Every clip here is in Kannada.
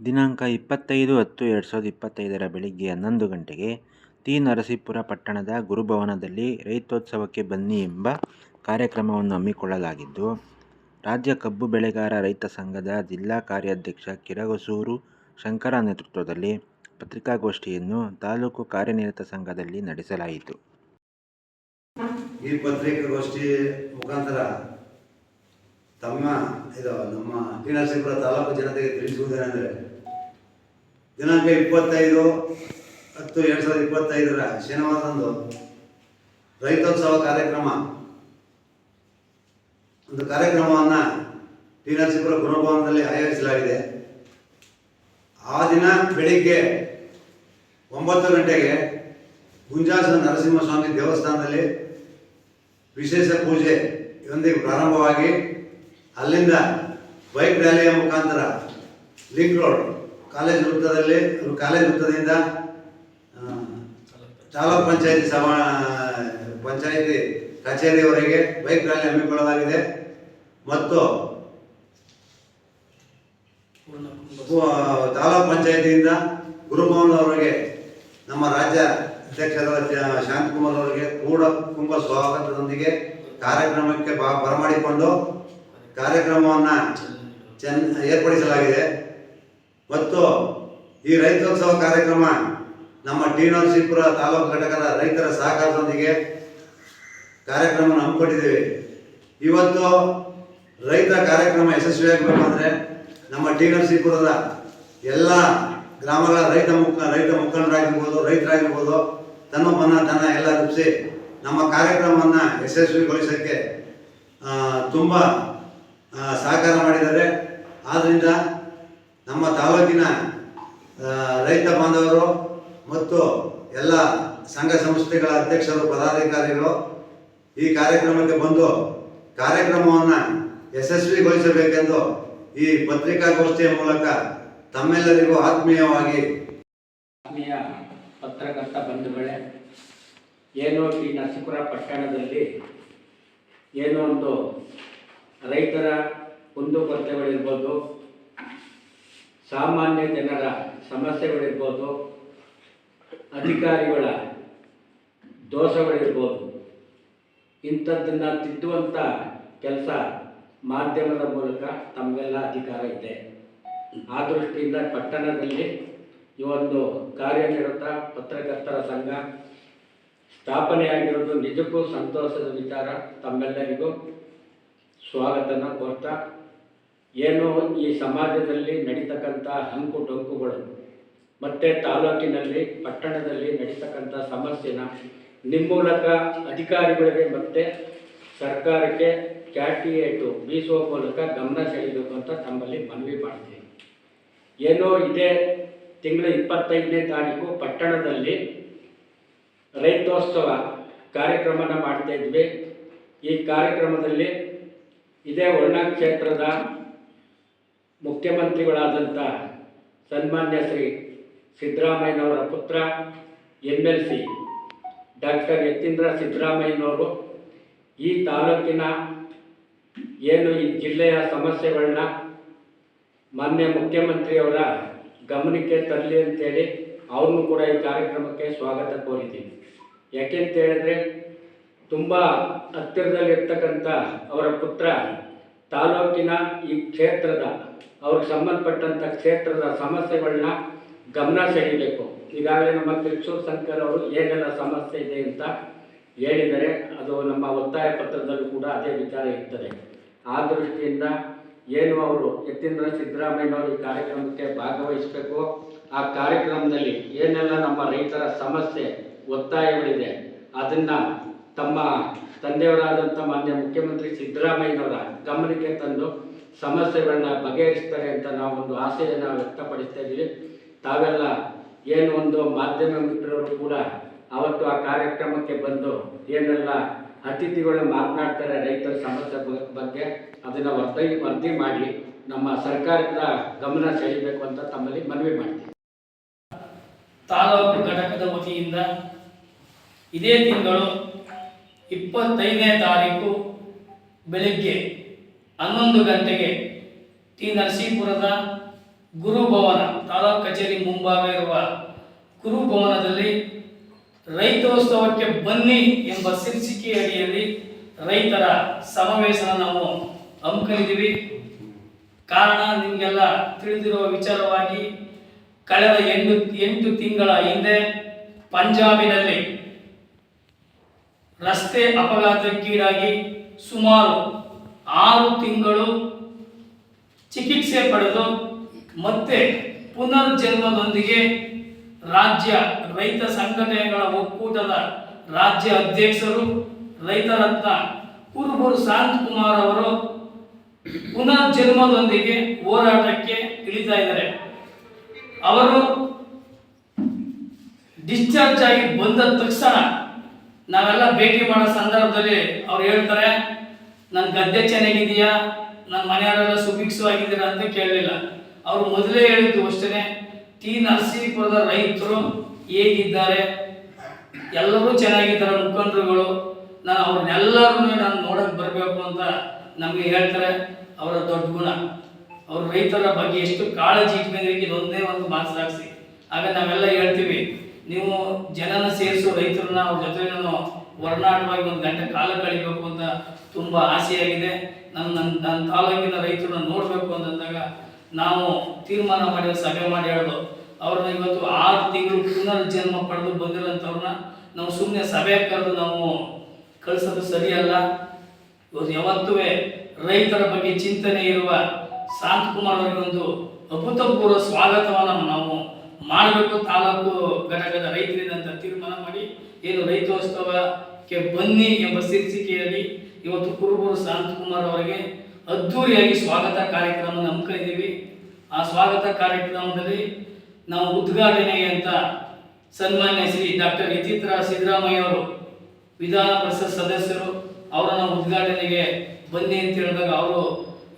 ದಿನಾಂಕ 25/10/2025 ಬೆಳಿಗ್ಗೆ 11 ಗಂಟೆಗೆ ತಿ. ನರಸೀಪುರ ಪಟ್ಟಣದ ಗುರುಭವನದಲ್ಲಿ ರೈತೋತ್ಸವಕ್ಕೆ ಬನ್ನಿ ಎಂಬ ಕಾರ್ಯಕ್ರಮವನ್ನು ಹಮ್ಮಿಕೊಳ್ಳಲಾಗಿದ್ದು, ರಾಜ್ಯ ಕಬ್ಬು ಬೆಳೆಗಾರ ರೈತ ಸಂಘದ ಜಿಲ್ಲಾ ಕಾರ್ಯಾಧ್ಯಕ್ಷ ಕಿರಗಸೂರು ಶಂಕರ ನೇತೃತ್ವದಲ್ಲಿ ಪತ್ರಿಕಾಗೋಷ್ಠಿಯನ್ನು ತಾಲೂಕು ಕಾರ್ಯನಿರತ ಸಂಘದಲ್ಲಿ ನಡೆಸಲಾಯಿತು. ಈ ಪತ್ರಿಕಾಗೋಷ್ಠಿ ಮುಖಾಂತರ ನಮ್ಮ ಟಿ. ನರಸೀಪುರ ತಾಲೂಕು ಜನತೆಗೆ ತಿಳಿಸುವುದೇನೆಂದರೆ, ದಿನಾಂಕ 25/10/2025 ಶನಿವಾರದಂದು ರೈತೋತ್ಸವ ಕಾರ್ಯಕ್ರಮವನ್ನು ಟಿ. ನರಸೀಪುರ ಗುರುಭವನದಲ್ಲಿ ಆಯೋಜಿಸಲಾಗಿದೆ. ಆ ದಿನ ಬೆಳಿಗ್ಗೆ 9 ಗಂಟೆಗೆ ಗುಂಜಾಸನ ನರಸಿಂಹಸ್ವಾಮಿ ದೇವಸ್ಥಾನದಲ್ಲಿ ವಿಶೇಷ ಪೂಜೆಯೊಂದಿಗೆ ಪ್ರಾರಂಭವಾಗಿ ಅಲ್ಲಿಂದ ಬೈಕ್ ರ್ಯಾಲಿಯ ಮುಖಾಂತರ ಲಿಂಕ್ ರೋಡ್ ಕಾಲೇಜ್ ವೃತ್ತದಿಂದ ತಾಲೂಕ್ ಪಂಚಾಯಿತಿ ಕಚೇರಿಯವರೆಗೆ ಬೈಕ್ ರ್ಯಾಲಿ ಹಮ್ಮಿಕೊಳ್ಳಲಾಗಿದೆ ಮತ್ತು ತಾಲೂಕ್ ಪಂಚಾಯಿತಿಯಿಂದ ಗುರುಭವನದವರೆಗೆ ನಮ್ಮ ರಾಜ್ಯ ಅಧ್ಯಕ್ಷರಾದ ಶಾಂತಕುಮಾರ್ ಅವರಿಗೆ ಕೂಡ ತುಂಬ ಸ್ವಾಗತದೊಂದಿಗೆ ಕಾರ್ಯಕ್ರಮಕ್ಕೆ ಬರಮಾಡಿಕೊಂಡು ಕಾರ್ಯಕ್ರಮವನ್ನು ಏರ್ಪಡಿಸಲಾಗಿದೆ. ಮತ್ತು ಈ ರೈತೋತ್ಸವ ಕಾರ್ಯಕ್ರಮ ನಮ್ಮ ಟಿ. ನರಸೀಪುರ ತಾಲೂಕು ಘಟಕದ ರೈತರ ಸಹಕಾರದೊಂದಿಗೆ ಕಾರ್ಯಕ್ರಮ ಹಮ್ಮಿಕೊಂಡಿದ್ದೇವೆ. ಇವತ್ತು ರೈತ ಕಾರ್ಯಕ್ರಮ ಯಶಸ್ವಿಯಾಗಬೇಕಂದ್ರೆ ನಮ್ಮ ಟಿ. ನರಸೀಪುರದ ಎಲ್ಲ ಗ್ರಾಮಗಳ ರೈತ ಮುಖಂಡರಾಗಿರ್ಬೋದು, ರೈತರಾಗಿರ್ಬೋದು, ತನ್ನ ಎಲ್ಲ ರೂಪಿಸಿ ನಮ್ಮ ಕಾರ್ಯಕ್ರಮವನ್ನು ಯಶಸ್ವಿಗೊಳಿಸೋಕ್ಕೆ ತುಂಬ ಸಹಕಾರ ಮಾಡಿದ್ದಾರೆ. ಆದ್ದರಿಂದ ನಮ್ಮ ತಾಲೂಕಿನ ರೈತ ಬಾಂಧವರು ಮತ್ತು ಎಲ್ಲ ಸಂಘ ಸಂಸ್ಥೆಗಳ ಅಧ್ಯಕ್ಷರು, ಪದಾಧಿಕಾರಿಗಳು ಈ ಕಾರ್ಯಕ್ರಮಕ್ಕೆ ಬಂದು ಕಾರ್ಯಕ್ರಮವನ್ನು ಯಶಸ್ವಿಗೊಳಿಸಬೇಕೆಂದು ಈ ಪತ್ರಿಕಾಗೋಷ್ಠಿಯ ಮೂಲಕ ತಮ್ಮೆಲ್ಲರಿಗೂ ಆತ್ಮೀಯ ಪತ್ರಕರ್ತ ಬಂಧುಗಳೇ, ಏನೋ ಟಿ. ನರಸೀಪುರ ಪಟ್ಟಣದಲ್ಲಿ ಏನೋ ಒಂದು ರೈತರ ಕುಂದುಕೊರತೆಗಳಿರ್ಬೋದು, ಸಾಮಾನ್ಯ ಜನರ ಸಮಸ್ಯೆಗಳಿರ್ಬೋದು, ಅಧಿಕಾರಿಗಳ ದೋಷಗಳಿರ್ಬೋದು, ಇಂಥದ್ದನ್ನು ತಿದ್ದುವಂಥ ಕೆಲಸ ಮಾಧ್ಯಮದ ಮೂಲಕ ತಮಗೆಲ್ಲ ಅಧಿಕಾರ ಇದೆ. ಆ ದೃಷ್ಟಿಯಿಂದ ಪಟ್ಟಣದಲ್ಲಿ ಈ ಒಂದು ಕಾರ್ಯನಿರತ ಪತ್ರಕರ್ತರ ಸಂಘ ಸ್ಥಾಪನೆಯಾಗಿರೋದು ನಿಜಕ್ಕೂ ಸಂತೋಷದ ವಿಚಾರ. ತಮ್ಮೆಲ್ಲರಿಗೂ ಸ್ವಾಗತನ ಕೋರ್ತಾ, ಏನು ಈ ಸಮಾಜದಲ್ಲಿ ನಡೀತಕ್ಕಂಥ ಹಂಕು ಟೊಂಕುಗಳು ಮತ್ತು ತಾಲೂಕಿನಲ್ಲಿ ಪಟ್ಟಣದಲ್ಲಿ ನಡೀತಕ್ಕಂಥ ಸಮಸ್ಯೆನ ನಿಮ್ಮ ಮೂಲಕ ಅಧಿಕಾರಿಗಳಿಗೆ ಮತ್ತು ಸರ್ಕಾರಕ್ಕೆ ಚಾಟಿಯೇಟು ಬೀಸುವ ಮೂಲಕ ಗಮನ ಸೆಳೆಯಬೇಕು ಅಂತ ತಮ್ಮಲ್ಲಿ ಮನವಿ ಮಾಡ್ತೀನಿ. ಏನೋ ಇದೇ ತಿಂಗಳ 25ನೇ ತಾರೀಕು ಪಟ್ಟಣದಲ್ಲಿ ರೈತೋತ್ಸವ ಕಾರ್ಯಕ್ರಮನ ಮಾಡ್ತಾ ಇದ್ವಿ. ಈ ಕಾರ್ಯಕ್ರಮದಲ್ಲಿ ಇದೇ ವರ್ಣ ಕ್ಷೇತ್ರದ ಮುಖ್ಯಮಂತ್ರಿಗಳಾದಂಥ ಸನ್ಮಾನ್ಯ ಶ್ರೀ ಸಿದ್ದರಾಮಯ್ಯನವರ ಪುತ್ರ MLC ಡಾಕ್ಟರ್ ಯತೀಂದ್ರ ಸಿದ್ದರಾಮಯ್ಯನವರು ಈ ತಾಲೂಕಿನ ಏನು ಈ ಜಿಲ್ಲೆಯ ಸಮಸ್ಯೆಗಳನ್ನ ಮಾನ್ಯ ಮುಖ್ಯಮಂತ್ರಿಯವರ ಗಮನಕ್ಕೆ ತರಲಿ ಅಂತೇಳಿ ಅವ್ರನ್ನೂ ಕೂಡ ಈ ಕಾರ್ಯಕ್ರಮಕ್ಕೆ ಸ್ವಾಗತ ಕೋರಿದ್ದೀನಿ. ಯಾಕೆಂತೇಳಿದ್ರೆ ತುಂಬ ಹತ್ತಿರದಲ್ಲಿರ್ತಕ್ಕಂಥ ಅವರ ಪುತ್ರ ತಾಲೂಕಿನ ಈ ಕ್ಷೇತ್ರದ ಅವ್ರಿಗೆ ಸಂಬಂಧಪಟ್ಟಂಥ ಕ್ಷೇತ್ರದ ಸಮಸ್ಯೆಗಳನ್ನ ಗಮನ ಸೆಳೀಬೇಕು. ಈಗಾಗಲೇ ನಮ್ಮ ಕಿರಗಸೂರು ಶಂಕರ್ ಅವರು ಏನೆಲ್ಲ ಸಮಸ್ಯೆ ಇದೆ ಅಂತ ಹೇಳಿದರೆ, ಅದು ನಮ್ಮ ಒತ್ತಾಯ ಪತ್ರದಲ್ಲೂ ಕೂಡ ಅದೇ ವಿಚಾರ ಇರ್ತದೆ. ಆ ದೃಷ್ಟಿಯಿಂದ ಏನು ಅವರು ಯತೀಂದ್ರ ಸಿದ್ದರಾಮಯ್ಯನವರು ಈ ಕಾರ್ಯಕ್ರಮಕ್ಕೆ ಭಾಗವಹಿಸಬೇಕು, ಆ ಕಾರ್ಯಕ್ರಮದಲ್ಲಿ ಏನೆಲ್ಲ ನಮ್ಮ ರೈತರ ಸಮಸ್ಯೆ ಒತ್ತಾಯಗಳಿದೆ ಅದನ್ನು ತಮ್ಮ ತಂದೆಯವರಾದಂಥ ಮಾನ್ಯ ಮುಖ್ಯಮಂತ್ರಿ ಸಿದ್ದರಾಮಯ್ಯನವರ ಗಮನಕ್ಕೆ ತಂದು ಸಮಸ್ಯೆಗಳನ್ನ ಬಗೆಹರಿಸ್ತಾರೆ ಅಂತ ನಾವು ಒಂದು ಆಸೆಯನ್ನು ವ್ಯಕ್ತಪಡಿಸ್ತಾ ಇದ್ದೀವಿ. ತಾವೆಲ್ಲ ಏನು ಒಂದು ಮಾಧ್ಯಮ ಮಿತ್ರರು ಕೂಡ ಅವತ್ತು ಆ ಕಾರ್ಯಕ್ರಮಕ್ಕೆ ಬಂದು ಏನೆಲ್ಲ ಅತಿಥಿಗಳು ಮಾತನಾಡ್ತಾರೆ ರೈತರ ಸಮಸ್ಯೆ ಬಗ್ಗೆ, ಅದನ್ನು ವರದಿ ಮಾಡಿ ನಮ್ಮ ಸರ್ಕಾರದ ಗಮನ ಸೆಳೆಯಬೇಕು ಅಂತ ತಮ್ಮಲ್ಲಿ ಮನವಿ ಮಾಡ್ತೀವಿ. ತಾಲೂಕು ಘಟಕದ ವತಿಯಿಂದ ಇದೇ ತಿಂಗಳು 25ನೇ ತಾರೀಕು ಬೆಳಗ್ಗೆ 11 ಗಂಟೆಗೆ ಟಿ. ನರಸೀಪುರದ ಗುರುಭವನ ತಾಲೂಕು ಕಚೇರಿ ಮುಂಭಾಗ ಇರುವ ಗುರುಭವನದಲ್ಲಿ ರೈತೋತ್ಸವಕ್ಕೆ ಬನ್ನಿ ಎಂಬ ಶೀರ್ಷಿಕೆ ಅಡಿಯಲ್ಲಿ ರೈತರ ಸಮಾವೇಶನ ನಾವು ಹಮ್ಮಿಕೊಂಡಿದ್ದೀವಿ. ಕಾರಣ ನಿಮಗೆಲ್ಲ ತಿಳಿದಿರುವ ವಿಚಾರವಾಗಿ ಕಳೆದ 8 ತಿಂಗಳ ಹಿಂದೆ ಪಂಜಾಬಿನಲ್ಲಿ ರಸ್ತೆ ಅಪಘಾತಕ್ಕೀಡಾಗಿ ಸುಮಾರು 6 ತಿಂಗಳು ಚಿಕಿತ್ಸೆ ಪಡೆದು ಮತ್ತೆ ಪುನರ್ಜನ್ಮದೊಂದಿಗೆ ರಾಜ್ಯ ರೈತ ಸಂಘಟನೆಗಳ ಒಕ್ಕೂಟದ ರಾಜ್ಯ ಅಧ್ಯಕ್ಷರು ರೈತರತ್ನ ಕುರುಬೂರು ಶಾಂತಕುಮಾರ್ ಅವರು ಪುನರ್ಜನ್ಮದೊಂದಿಗೆ ಹೋರಾಟಕ್ಕೆ ಇಳಿತಾ ಇದ್ದಾರೆ. ಅವರು ಡಿಸ್ಚಾರ್ಜ್ ಆಗಿ ಬಂದ ತಕ್ಷಣ ನಾವೆಲ್ಲ ಭೇಟಿ ಮಾಡೋ ಸಂದರ್ಭದಲ್ಲಿ ಅವ್ರು ಹೇಳ್ತಾರೆ, ನನ್ನ ಗದ್ದೆ ಚೆನ್ನಾಗಿದೆಯಾ, ನನ್ನ ಮನೆಯವರೆಲ್ಲ ಸುಭಿಕ್ಷವಾಗಿದ್ದೀರಾ ಅಂತ ಕೇಳಲಿಲ್ಲ. ಅವರು ಮೊದಲೇ ಹೇಳಿದ್ದು ಅಷ್ಟೇ, ಟಿ ನರಸೀಪುರದ ರೈತರು ಹೇಗಿದ್ದಾರೆ, ಎಲ್ಲರೂ ಚೆನ್ನಾಗಿದ್ದಾರೆ, ಮುಖಂಡರುಗಳು, ನಾನು ಅವ್ರನ್ನೆಲ್ಲರೂ ನಾನು ನೋಡಕ್ಕೆ ಬರಬೇಕು ಅಂತ ನಮಗೆ ಹೇಳ್ತಾರೆ. ಅವರ ದೊಡ್ಡ ಗುಣ, ಅವರು ರೈತರ ಬಗ್ಗೆ ಎಷ್ಟು ಕಾಳಜಿ ಇಟ್ಕೊಂಡಿದ್ದಕ್ಕೆ ಇದೊಂದೇ ಒಂದು ಮಾತು ಸಾಕ್ಷಿ. ಆಗ ನಾವೆಲ್ಲ ಹೇಳ್ತೀವಿ, ನೀವು ಜನನ ಸೇರಿಸೋ ರೈತರನ್ನ ಅವ್ರ ಜೊತೆ ನಾನು ಒಡನಾಟವಾಗಿ 1 ಗಂಟೆ ಕಾಲ ಕಳಿಬೇಕು ಅಂತ ತುಂಬ ಆಸೆಯಾಗಿದೆ. ನನ್ನ ತಾಲೂಕಿನ ರೈತರನ್ನ ನೋಡಬೇಕು ಅಂತಂದಾಗ ನಾವು ತೀರ್ಮಾನ ಮಾಡಿ ಸಭೆ ಮಾಡಿ ಹೇಳೋದು, ಅವ್ರನ್ನ ಇವತ್ತು 6 ತಿಂಗಳು ಪುನರ್ಜನ್ಮ ಪಡೆದು ಬಂದಿರೋಂಥವ್ರನ್ನ ನಾವು ಸುಮ್ಮನೆ ಸಭೆ ಕರೆದು ನಾವು ಕಳಿಸೋದು ಸರಿಯಲ್ಲ. ಇವತ್ತು ಯಾವತ್ತೂ ರೈತರ ಬಗ್ಗೆ ಚಿಂತನೆ ಇರುವ ಶಾಂತಕುಮಾರ್ ಅವರಿಗೆ ಒಂದು ಅಭೂತಪೂರ್ವ ಸ್ವಾಗತವನ್ನು ನಾವು ಮಾಡಬೇಕು. ತಾಲೂಕು ಘಟಕದ ರೈತರಿಂದ ಅಂತ ತೀರ್ಮಾನ ಮಾಡಿ ಏನು ರೈತೋತ್ಸವಕ್ಕೆ ಬನ್ನಿ ಎಂಬ ಶೀರ್ಷಿಕೆಯಲ್ಲಿ ಇವತ್ತು ಕುರುಬೂರು ಶಾಂತಕುಮಾರ್ ಅವರಿಗೆ ಅದ್ಧೂರಿಯಾಗಿ ಸ್ವಾಗತ ಕಾರ್ಯಕ್ರಮ ಹಮ್ಮಿಕೊಂಡಿದ್ದೀವಿ. ಆ ಸ್ವಾಗತ ಕಾರ್ಯಕ್ರಮದಲ್ಲಿ ನಾವು ಉದ್ಘಾಟನೆಗೆ ಅಂತ ಸನ್ಮಾನ್ಯ ಶ್ರೀ ಡಾಕ್ಟರ್ ಯತೀಂದ್ರ ಸಿದ್ದರಾಮಯ್ಯ ಅವರು ವಿಧಾನ ಪರಿಷತ್ ಸದಸ್ಯರು ಅವರನ್ನು ಉದ್ಘಾಟನೆಗೆ ಬನ್ನಿ ಅಂತ ಹೇಳಿದಾಗ ಅವರು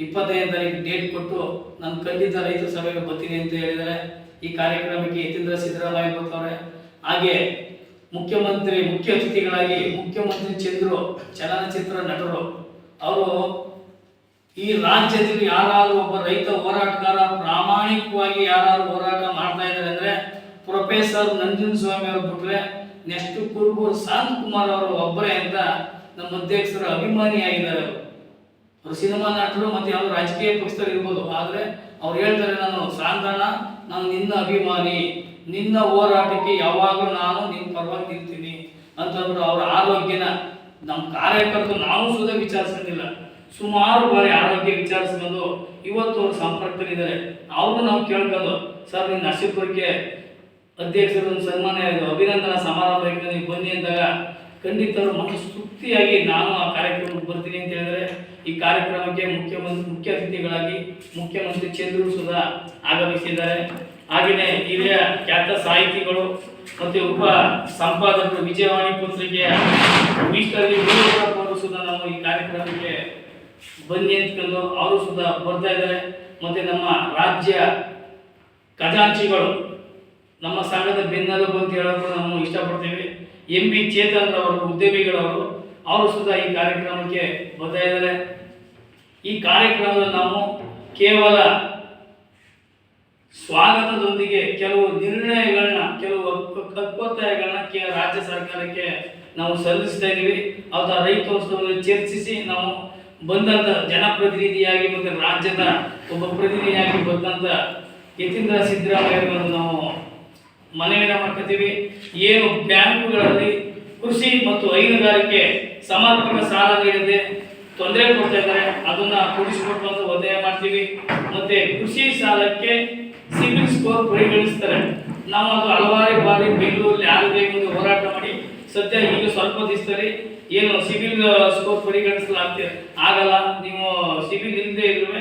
25ನೇ ತಾರೀಕು ಡೇಟ್ ಕೊಟ್ಟು ನಾನು ಖಂಡಿತ ರೈತ ಸಭೆಗೆ ಬರ್ತೀನಿ ಅಂತ ಹೇಳಿದ್ದಾರೆ. ಈ ಕಾರ್ಯಕ್ರಮಕ್ಕೆ ಯತೀಂದ್ರ ಸಿದ್ದರಾಮಯ್ಯ ಬರ್ತಾರೆ. ಹಾಗೆ ಮುಖ್ಯ ಅತಿಥಿಗಳಾಗಿ ಮುಖ್ಯಮಂತ್ರಿ ಚಂದ್ರು ಚಲನಚಿತ್ರ ನಟರು ಅವರು ಈ ರಾಜ್ಯದಲ್ಲಿ ಯಾರಾದರೂ ಒಬ್ಬ ರೈತ ಹೋರಾಟಗಾರ ಪ್ರಾಮಾಣಿಕವಾಗಿ ಯಾರು ಹೋರಾಟ ಮಾಡ್ತಾ ಇದ್ದಾರೆ ಅಂದ್ರೆ ಪ್ರೊಫೆಸರ್ ನಂಜುಂಡಸ್ವಾಮಿ ಅವರು ಬಿಟ್ರೆ ನೆಕ್ಸ್ಟ್ ಕುರುಬೂರು ಶಾಂತಕುಮಾರ್ ಅವರು ಒಬ್ಬರೇ ಅಂತ ನಮ್ಮ ಅಧ್ಯಕ್ಷರ ಅಭಿಮಾನಿಯಾಗಿದ್ದಾರೆ. ಅವರು ಸಿನಿಮಾ ನಟರು ಮತ್ತೆ ಯಾವ ರಾಜಕೀಯ ಪಕ್ಷದಲ್ಲಿ ಇರ್ಬೋದು, ಆದರೆ ಅವ್ರು ಹೇಳ್ತಾರೆ, ನಾನು ನಿನ್ನ ಅಭಿಮಾನಿ, ನಿನ್ನ ಹೋರಾಟಕ್ಕೆ ಯಾವಾಗಲೂ ನಾನು ನಿನ್ನ ಪರವಾಗಿ ನಿಲ್ತೀನಿ ಅಂತಂದ್ರು. ಅವರ ಆರೋಗ್ಯನ ನಮ್ಮ ಕಾರ್ಯಕರ್ತರು ನಾವು ಸುಧಾ ವಿಚಾರಿಸೋದಿಲ್ಲ, ಸುಮಾರು ಬಾರಿ ಆರೋಗ್ಯ ವಿಚಾರಿಸ್ಕೊಂಡು ಇವತ್ತು ಅವ್ರು ಸಂಪರ್ಕದಲ್ಲಿದ್ದಾರೆ. ಅವರು ನಾವು ಕೇಳ್ಕೊಂಡು, ಸರ್ ನೀವು ನರಸೀಪುರಕ್ಕೆ ಅಧ್ಯಕ್ಷರು ಸನ್ಮಾನ ಅಭಿನಂದನಾ ಸಮಾರಂಭಕ್ಕೆ ನೀವು ಬನ್ನಿ ಅಂದಾಗ ಖಂಡಿತ ಮನಸ್ತೃಪ್ತಿಯಾಗಿ ನಾನು ಆ ಕಾರ್ಯಕ್ರಮಕ್ಕೆ ಬರ್ತೀನಿ ಅಂತ ಹೇಳಿದ್ರೆ ಈ ಕಾರ್ಯಕ್ರಮಕ್ಕೆ ಮುಖ್ಯ ಅತಿಥಿಗಳಾಗಿ ಮುಖ್ಯಮಂತ್ರಿ ಚಂದ್ರು ಸುಧಾ ಆಗಮಿಸಿದ್ದಾರೆ. ಹಾಗೆಯೇ ಹಿರಿಯ ಖ್ಯಾತ ಸಾಹಿತಿಗಳು ಮತ್ತು ಉಪ ಸಂಪಾದಕರು ವಿಜಯವಾಣಿ ಪತ್ರಿಕೆಯ ಅವರು ಸುಧಾ ನಾವು ಈ ಕಾರ್ಯಕ್ರಮಕ್ಕೆ ಬನ್ನಿ ಅಂತ್ಕೊಂಡು ಅವರು ಸುಧಾ ಬರ್ತಾ ಇದ್ದಾರೆ. ಮತ್ತು ನಮ್ಮ ರಾಜ್ಯ ಖಜಾಂಚಿಗಳು, ನಮ್ಮ ಸಂಘದ ಬೆನ್ನೆಲುಬು ಅಂತ ಹೇಳೋದು ನಾವು ಇಷ್ಟಪಡ್ತೀವಿ, MB ಚೇತನ್ ಅವರು ಉದ್ಯಮಿಗಳವರು, ಅವರು ಸುಧಾ ಈ ಕಾರ್ಯಕ್ರಮಕ್ಕೆ ಬರ್ತಾ ಇದ್ದಾರೆ. ಈ ಕಾರ್ಯಕ್ರಮದಲ್ಲಿ ನಾವು ಕೇವಲ ಸ್ವಾಗತದೊಂದಿಗೆ ಕೆಲವು ನಿರ್ಣಯಗಳನ್ನ, ಕೆಲವು ಹಕ್ಕೊತ್ತಾಯಗಳನ್ನ ರಾಜ್ಯ ಸರ್ಕಾರಕ್ಕೆ ನಾವು ಸಲ್ಲಿಸ್ತಾ ಇದ್ದೀವಿ. ಅವರ ರೈತೋತ್ಸವದಲ್ಲಿ ಚರ್ಚಿಸಿ ನಾವು ಬಂದಂಥ ಜನಪ್ರತಿನಿಧಿಯಾಗಿ ಮತ್ತು ರಾಜ್ಯದ ಒಬ್ಬ ಪ್ರತಿನಿಧಿಯಾಗಿ ಬಂದಂಥ ಯತೀಂದ್ರ ಸಿದ್ದರಾಮಯ್ಯ ನಾವು ಮನವಿನ ಮಾಡ್ಕೊತೀವಿ. ಏನು ಬ್ಯಾಂಕುಗಳಲ್ಲಿ ಕೃಷಿ ಮತ್ತು ಹೈನುಗಾರಿಕೆ ಸಮರ್ಪಕ ಸಾಲ ನೀಡದೆ ತೊಂದರೆ ಕೊಡ್ತಾ ಇದ್ದಾರೆ, ಅದನ್ನ ಕೊಡಿಸಿಕೊಟ್ಟು ಅಂತ ಒತ್ತಾಯ ಮಾಡ್ತೀವಿ. ಮತ್ತೆ ಕೃಷಿ ಸಾಲಕ್ಕೆ ಸಿಬಿಲ್ ಸ್ಕೋರ್ ಪರಿಗಣಿಸ್ತಾರೆ. ನಾವು ಅದು ಹಲವಾರು ಬಾರಿ ಬೆಂಗಳೂರಲ್ಲಿ ಯಾರಿಗೆ ಒಂದು ಹೋರಾಟ ಮಾಡಿ ಸದ್ಯ ಈಗ ಸ್ವಲ್ಪ ದಿವಸದಲ್ಲಿ ಏನು ಸಿಬಿಲ್ ಸ್ಕೋರ್ ಪರಿಗಣಿಸಲಾಗ್ತಿದೆ ಆಗಲ್ಲ, ನೀವು ಸಿಬಿಲ್ ಇಲ್ಲದೆ ಇದ್ರೆ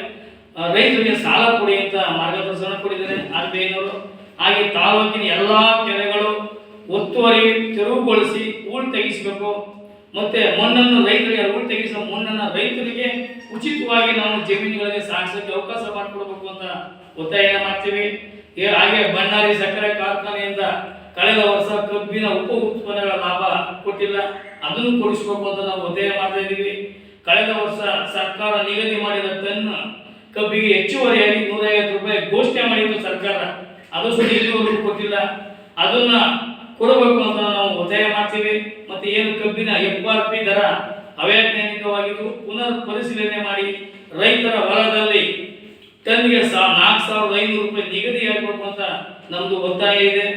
ರೈತರಿಗೆ ಸಾಲ ಕೊಡಿ ಅಂತ ಮಾರ್ಗದರ್ಶನ ಕೊಟ್ಟಿದ್ದಾರೆ RBI-ನವರು. ಹಾಗೆ ತಾಲೂಕಿನ ಎಲ್ಲಾ ಕೆರೆಗಳು ಒತ್ತುವರಿ ತೆರವುಗೊಳಿಸಿ ಹೂಳು ತೆಗಿಸಬೇಕು. ಮತ್ತೆ ಮಣ್ಣನ್ನು ರೈತರಿಗೆ ಹೂಳು ತೆಗಿಸೋ ಮಣ್ಣನ್ನು ರೈತರಿಗೆ ಉಚಿತವಾಗಿ ನಾವು ಜಮೀನುಗಳಿಗೆ ಸಾಗಿಸೋಕೆ ಅವಕಾಶ ಮಾಡಿಕೊಡ್ಬೇಕು ಅಂತ ಒತ್ತಾಯ ಮಾಡ್ತೀವಿ. ಹಾಗೆ ಬಳ್ಳಾರಿ ಸಕ್ಕರೆ ಕಾರ್ಖಾನೆಯಿಂದ ಕಳೆದ ವರ್ಷ ಕಬ್ಬಿನ ಉಪ ಉತ್ಪನ್ನಗಳ ಲಾಭ ಕೊಟ್ಟಿಲ್ಲ, ಅದನ್ನು ಕೊಡಿಸಬೇಕು ಅಂತ ನಾವು ಒತ್ತಾಯ ಮಾಡ್ತಾ ಇದ್ದೀವಿ. ಕಳೆದ ವರ್ಷ ಸರ್ಕಾರ ನಿಗದಿ ಮಾಡಿದ ಟನ್ ಕಬ್ಬಿಗೆ ಹೆಚ್ಚುವರಿಯಾಗಿ 150 ರೂಪಾಯಿ ಘೋಷಣೆ ಮಾಡಿತ್ತು ಸರ್ಕಾರ. ಅದು ಸುದ್ದಿ ಇಲ್ಲಿವರೆಗೂ ಕೊಟ್ಟಿಲ್ಲ. ಅದನ್ನ ಕೊಡಬೇಕು ಅಂತ ನಾವು ಒತ್ತಾಯ ಮಾಡ್ತೀವಿ. ಮತ್ತೆ ಏನು ಕಬ್ಬಿನ FRP ದರ ಅವೈಜ್ಞಾನಿಕವಾಗಿದ್ದು ಪುನರ್ ಪರಿಶೀಲನೆ ಮಾಡಿ ರೈತರ ಹೊಲದಲ್ಲಿ ಟನ್ಗೆ 4,500 ರೂಪಾಯಿ ನಿಗದಿಯಾಗಬೇಕು ಅಂತ ನಮ್ದು ಒತ್ತಾಯ ಇದೆ.